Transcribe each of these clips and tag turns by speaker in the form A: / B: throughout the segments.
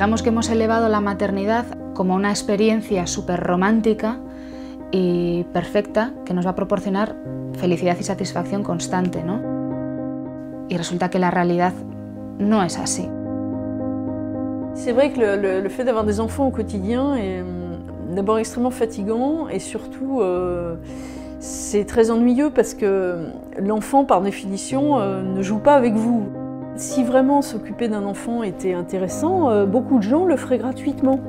A: Digamos que hemos elevado la maternidad como una experiencia súper romántica y perfecta que nos va a proporcionar felicidad y satisfacción constante, ¿no? Y resulta que la realidad no es así.
B: C'est vrai que le fait d'avoir des enfants au quotidien est d'abord extrêmement fatigant et surtout c'est très ennuyeux parce que l'enfant par définition ne joue pas avec vous. Si vraiment s'occuper d'un enfant était intéressant, beaucoup de gens le feraient gratuitement.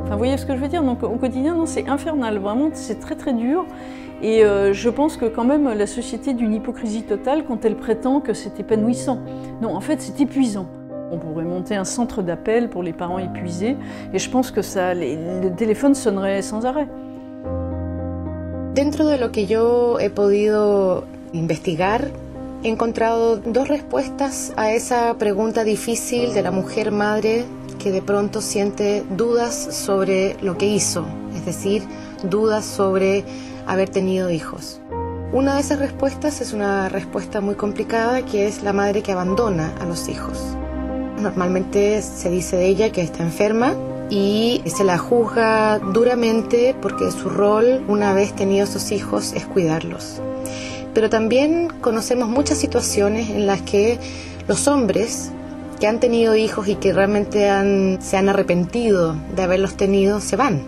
B: Enfin, vous voyez ce que je veux dire? Donc au quotidien, c'est infernal, vraiment c'est très très dur. Et je pense que quand même la société d'une hypocrisie totale quand elle prétend que c'est épanouissant. Non, en fait c'est épuisant. On pourrait monter un centre d'appel pour les parents épuisés et je pense que le téléphone sonnerait sans arrêt.
C: Dentro de lo que yo he podido investigar, he encontrado dos respuestas a esa pregunta difícil de la mujer madre que de pronto siente dudas sobre lo que hizo, es decir, dudas sobre haber tenido hijos. Una de esas respuestas es una respuesta muy complicada, que es la madre que abandona a los hijos. Normalmente se dice de ella que está enferma y se la juzga duramente porque su rol, una vez tenidos esos hijos, es cuidarlos. Pero también conocemos muchas situaciones en las que los hombres que han tenido hijos y que realmente se han arrepentido de haberlos tenido, se van.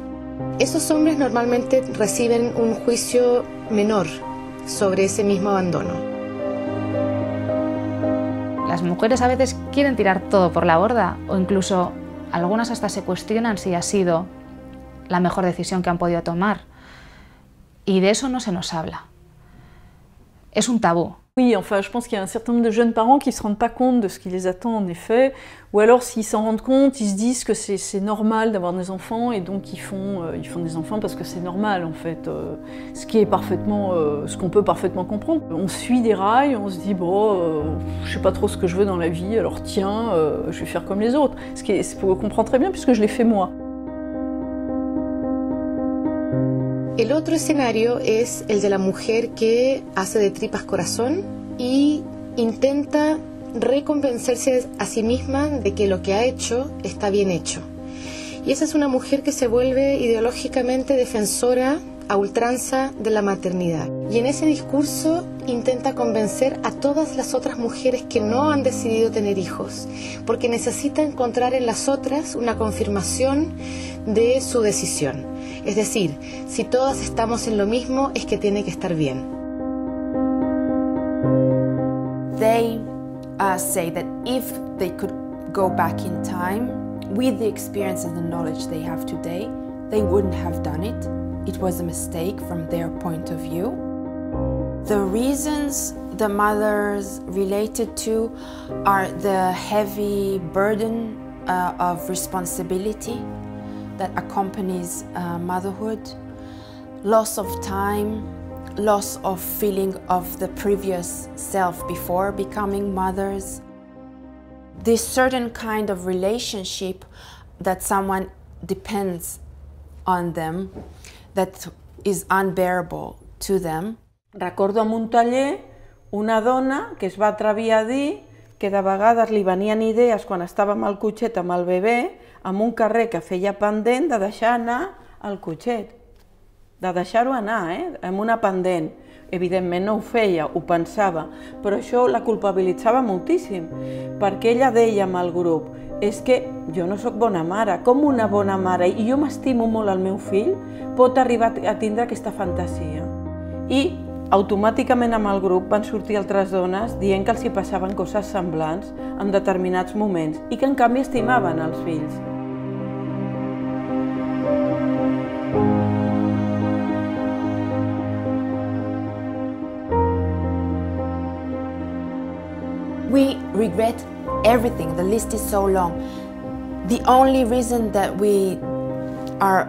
C: Esos hombres normalmente reciben un juicio menor sobre ese mismo abandono.
A: Las mujeres a veces quieren tirar todo por la borda o incluso algunas hasta se cuestionan si ha sido la mejor decisión que han podido tomar. Y de eso no se nos habla. Es un tabú.
B: Oui, enfin, je pense qu'il y a un certain nombre de jeunes parents qui ne se rendent pas compte de ce qui les attend en effet, ou alors s'ils s'en rendent compte, ils se disent que c'est normal d'avoir des enfants et donc ils font des enfants parce que c'est normal en fait, ce qui est parfaitement, ce qu'on peut parfaitement comprendre. On suit des rails, on se dit bon, je sais pas trop ce que je veux dans la vie, alors tiens, je vais faire comme les autres, ce qui est, on comprend très bien puisque je l'ai fait moi.
C: El otro escenario es el de la mujer que hace de tripas corazón y intenta reconvencerse a sí misma de que lo que ha hecho está bien hecho. Y esa es una mujer que se vuelve ideológicamente defensora a ultranza de la maternidad. Y en ese discurso intenta convencer a todas las otras mujeres que no han decidido tener hijos, porque necesita encontrar en las otras una confirmación de su decisión. Es decir, si todas estamos en lo mismo, es que tiene que estar bien.
D: They say that if they could go back in time, with the experience and the knowledge they have today, they wouldn't have done it. It was a mistake from their point of view. The reasons the mothers related to are the heavy burden of responsibility that accompanies motherhood, loss of time, loss of feeling of the previous self before becoming mothers. This certain kind of relationship that someone depends on them, that is unbearable to them.
E: Recordo en un taller una dona que es va atrevir a dir que de vegades li venien idees quan estàvem al cotxet amb el bebè amb un carrer que feia pendent de deixar anar el cotxet, de deixar-ho anar, amb una pendent. Evidentment no ho feia, ho pensava, però això la culpabilitzava moltíssim, perquè ella deia amb el grup, és que jo no sóc bona mare, com una bona mare, i jo m'estimo molt el meu fill, pot arribar a tindre aquesta fantasia. I automàticament amb el grup van sortir altres dones dient que els hi passaven coses semblants en determinats moments i que en canvi estimaven els fills.
D: We regret everything. The list is so long. The only reason that we are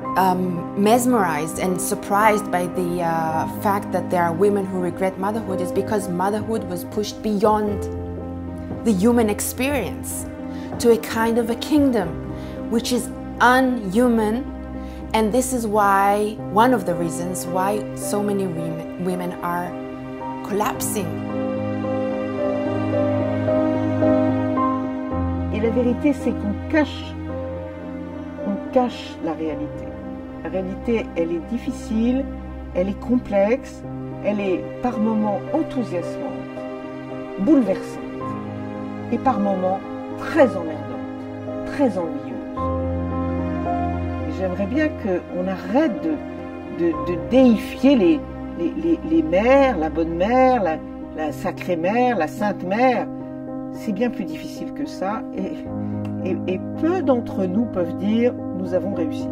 D: mesmerized and surprised by the fact that there are women who regret motherhood is because motherhood was pushed beyond the human experience to a kind of a kingdom which is unhuman, and this is why, one of the reasons why so many women are collapsing.
F: Et la vérité, c'est qu'on cache la réalité. La réalité, elle est difficile, elle est complexe, elle est par moments enthousiasmante, bouleversante, et par moments très emmerdante, très ennuyeuse. Et j'aimerais bien qu'on arrête de déifier les mères, la bonne mère, la sacrée mère, la sainte mère. C'est bien plus difficile que ça, et peu d'entre nous peuvent dire « nous avons réussi ».